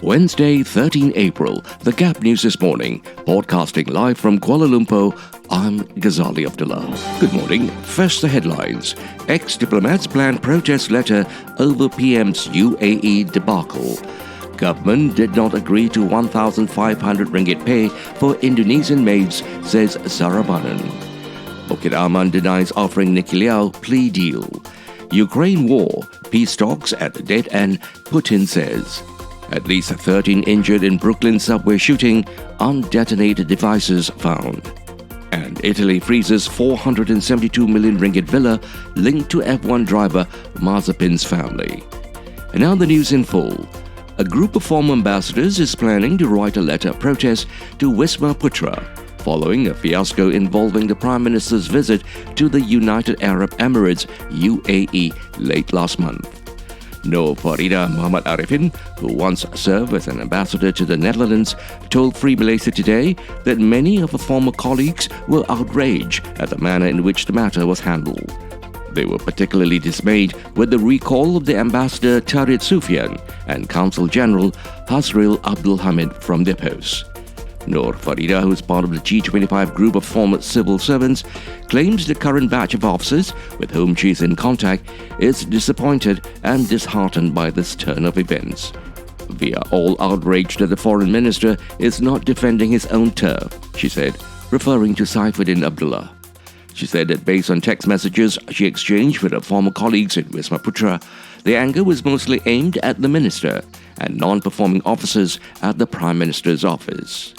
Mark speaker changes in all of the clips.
Speaker 1: Wednesday, 13 April, the Gap News this morning, broadcasting live from Kuala Lumpur, I'm Ghazali Abdullah. Good morning. First, the headlines. Ex-diplomats plan protest letter over PM's UAE debacle. Government did not agree to 1,500 ringgit pay for Indonesian maids, says Saravanan. Bukit Aman denies offering Nicky Liao plea deal. Ukraine war, peace talks at the dead end, Putin says. At least 13 injured in Brooklyn subway shooting, undetonated devices found. And Italy freezes 472 million ringgit villa linked to F1 driver Mazepin's family. And now the news in full. A group of former ambassadors is planning to write a letter of protest to Wisma Putra, following a fiasco involving the Prime Minister's visit to the United Arab Emirates UAE late last month. Nur Farida Muhammad Arifin, who once served as an ambassador to the Netherlands, told Free Malaysia Today that many of her former colleagues were outraged at the manner in which the matter was handled. They were particularly dismayed with the recall of the ambassador Tariq Sufyan and Consul General Hasril Abdul Hamid from their posts. Nur Farida, who is part of the G25 group of former civil servants, claims the current batch of officers with whom she is in contact is disappointed and disheartened by this turn of events. "We are all outraged that the foreign minister is not defending his own turf," she said, referring to Saifuddin Abdullah. She said that based on text messages she exchanged with her former colleagues in Wisma Putra, the anger was mostly aimed at the minister and non-performing officers at the Prime Minister's office.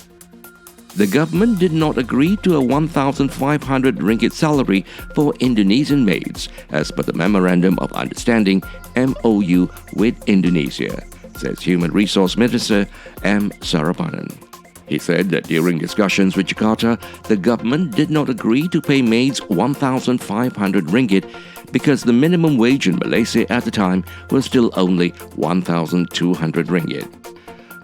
Speaker 1: The government did not agree to a 1,500 ringgit salary for Indonesian maids as per the Memorandum of Understanding MOU with Indonesia, says Human Resource Minister M. Saravanan. He said that during discussions with Jakarta, the government did not agree to pay maids 1,500 ringgit because the minimum wage in Malaysia at the time was still only 1,200 ringgit.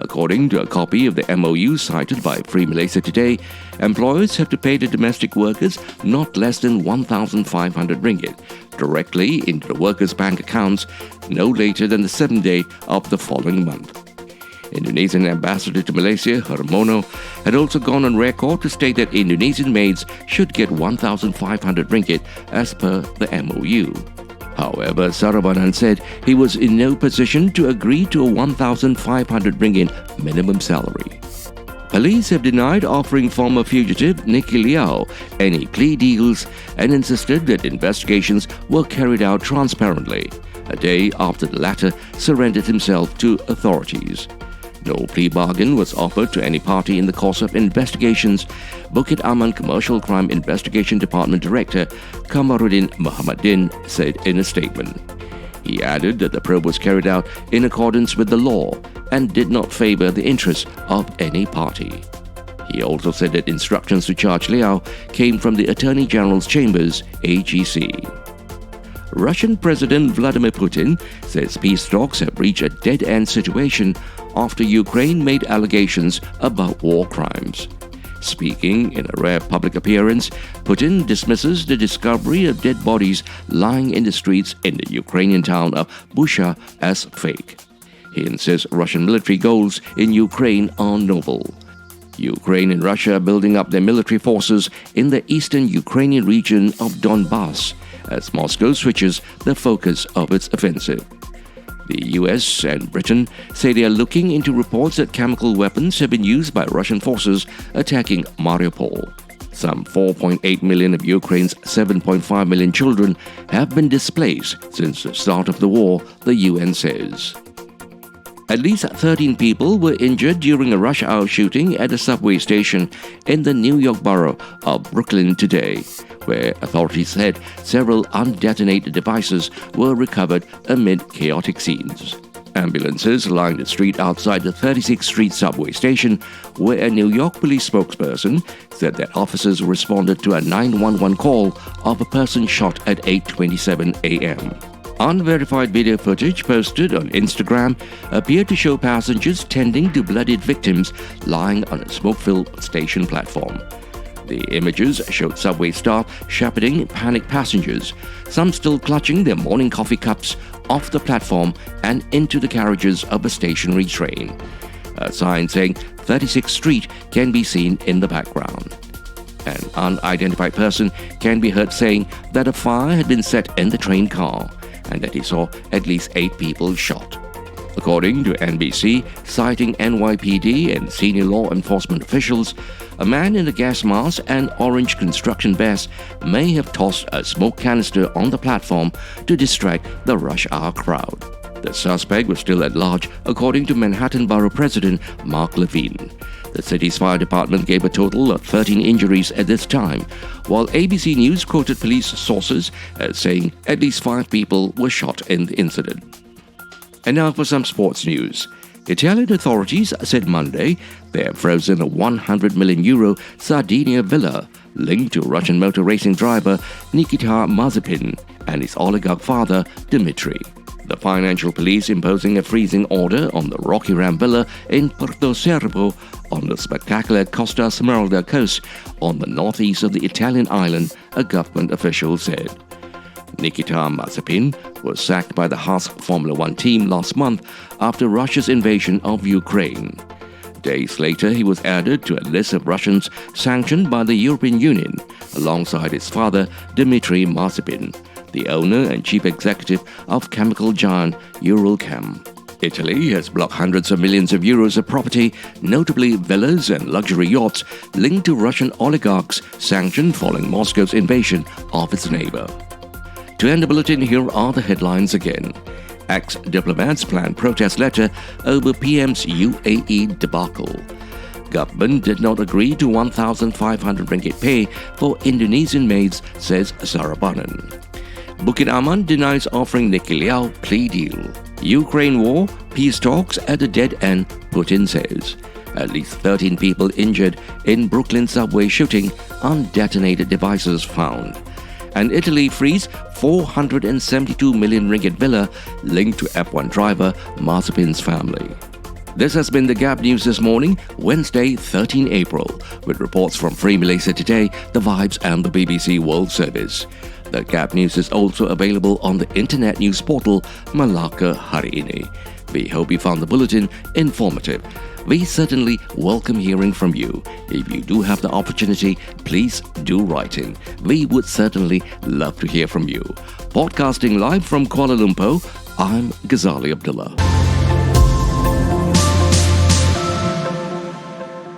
Speaker 1: According to a copy of the MOU cited by Free Malaysia Today, employers have to pay the domestic workers not less than 1,500 ringgit directly into the workers' bank accounts no later than the 7th day of the following month. Indonesian ambassador to Malaysia, Hermono, had also gone on record to state that Indonesian maids should get 1,500 ringgit as per the MOU. However, Saravanan said he was in no position to agree to a 1,500 ringgit minimum salary. Police have denied offering former fugitive Nicky Liao any plea deals and insisted that investigations were carried out transparently, a day after the latter surrendered himself to authorities. No plea bargain was offered to any party in the course of investigations, Bukit Aman Commercial Crime Investigation Department Director Kamaruddin Muhammadin said in a statement. He added that the probe was carried out in accordance with the law and did not favor the interests of any party. He also said that instructions to charge Liao came from the Attorney General's Chambers, AGC. Russian President Vladimir Putin says peace talks have reached a dead-end situation after Ukraine made allegations about war crimes. Speaking in a rare public appearance, Putin dismisses the discovery of dead bodies lying in the streets in the Ukrainian town of Bucha as fake. He insists Russian military goals in Ukraine are novel. Ukraine and Russia are building up their military forces in the eastern Ukrainian region of Donbass as Moscow switches the focus of its offensive. The US and Britain say they are looking into reports that chemical weapons have been used by Russian forces attacking Mariupol. Some 4.8 million of Ukraine's 7.5 million children have been displaced since the start of the war, the UN says. At least 13 people were injured during a rush hour shooting at a subway station in the New York borough of Brooklyn today, where authorities said several undetonated devices were recovered amid chaotic scenes. Ambulances lined the street outside the 36th Street subway station, where a New York police spokesperson said that officers responded to a 911 call of a person shot at 8:27 a.m. Unverified video footage posted on Instagram appeared to show passengers tending to bloodied victims lying on a smoke-filled station platform. The images showed subway staff shepherding panicked passengers, some still clutching their morning coffee cups, off the platform and into the carriages of a stationary train. A sign saying 36th Street can be seen in the background. An unidentified person can be heard saying that a fire had been set in the train car and that he saw at least 8 people shot. According to NBC, citing NYPD and senior law enforcement officials, a man in a gas mask and orange construction vest may have tossed a smoke canister on the platform to distract the rush hour crowd. The suspect was still at large, according to Manhattan Borough President Mark Levine. The city's fire department gave a total of 13 injuries at this time, while ABC News quoted police sources as saying at least 5 people were shot in the incident. And now for some sports news. Italian authorities said Monday they have frozen a €100 million Sardinia villa linked to Russian motor racing driver Nikita Mazepin and his oligarch father Dmitry. The financial police imposing a freezing order on the Rocky Ram villa in Porto Cervo on the spectacular Costa Smeralda coast on the northeast of the Italian island, a government official said. Nikita Mazepin was sacked by the Haas Formula One team last month after Russia's invasion of Ukraine. Days later, he was added to a list of Russians sanctioned by the European Union, alongside his father, Dmitry Mazepin, the owner and chief executive of chemical giant Uralchem. Italy has blocked hundreds of millions of euros of property, notably villas and luxury yachts, linked to Russian oligarchs sanctioned following Moscow's invasion of its neighbor. To end the bulletin, here are the headlines again. Ex-diplomats plan protest letter over PM's UAE debacle. Government did not agree to 1,500 ringgit pay for Indonesian maids, says Saravanan. Bukit Aman denies offering Nicky Liao plea deal. Ukraine war, peace talks at a dead end, Putin says. At least 13 people injured in Brooklyn subway shooting, undetonated devices found. And Italy frees 472 million ringgit villa linked to F1 driver Mazepin's family. This has been the Gap News this morning, Wednesday, 13 April, with reports from Free Malaysia Today, The Vibes and the BBC World Service. The Gap News is also available on the internet news portal Melaka Hari Ini. We hope you found the bulletin informative. We certainly welcome hearing from you. If you do have the opportunity, please do write in. We would certainly love to hear from you. Podcasting live from Kuala Lumpur, I'm Ghazali Abdullah.